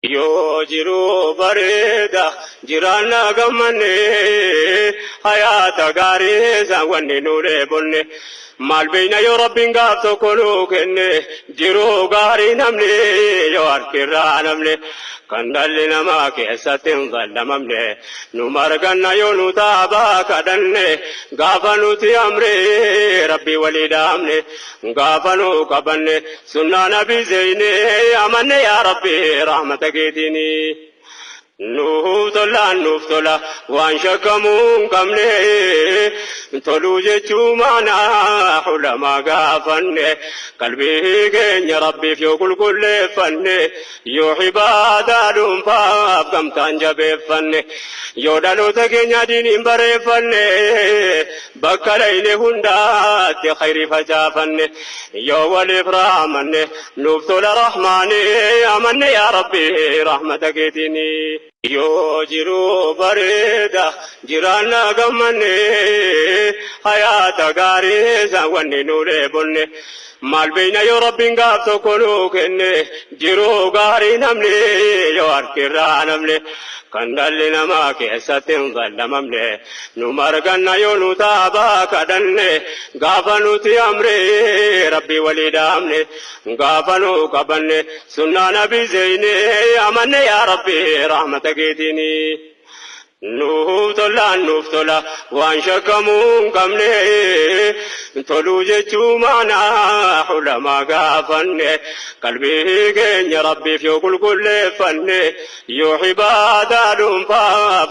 Yoo jiruu bareeda jiraanna gammanne hayaata gaarii isaan wanni nuulee bonne maal beeyna yoo rabbiin gaaf tokko nuu kenne jiruu gaarii namne yoo harkirraa namne kan dhalli namaa keessatti hin bal'amamne nu marganna yoo nu taabaa kadhanne gaafa nuti amre rabbii walii dhaamne gaafa nu qabanne sunnaa nabii zeyne amanne yaa rabbi rahmata keetini nuuf tola waan shakkamuu hin qabne toluu jechuu maanaa ulamaa gaafanne qalbii keenya rabbiif yoo qulqulleeffanne yoo ibaadaa dhuunfaaf gamtaan jabeeffanne yoo dhaloota keenya diiniin bareeffanne bakka dhayne hundaatti khayrii facaafanne yoo waliif raamanne nuuf tola rahmaani amanne yaa rabbi rahmata keetini yoo jiruu bareeda jiraanna gammanne hayaata gaarii isaan wanni nuulee bonne maal beeyna yoo rabbiin gaaf tokko nuu kenne jiruu gaarii namne yoo harkirraa namne kan dhalli namaa keessatti hin bal'amamne nu marganna yoo nu taabaa kadhanne gaafa nuti amre rabbii walii dhaamne gaafa nu qabanne sunnaa nabii zeyne amanne yaa rabbi rahmata keetini nuuf tola waan shakkamuu hin qabne toluu jechuu maanaa ulamaa gaafanne qalbii keenya rabbiif yoo qulqulleeffanne yoo ibaadaa dhuunfaaf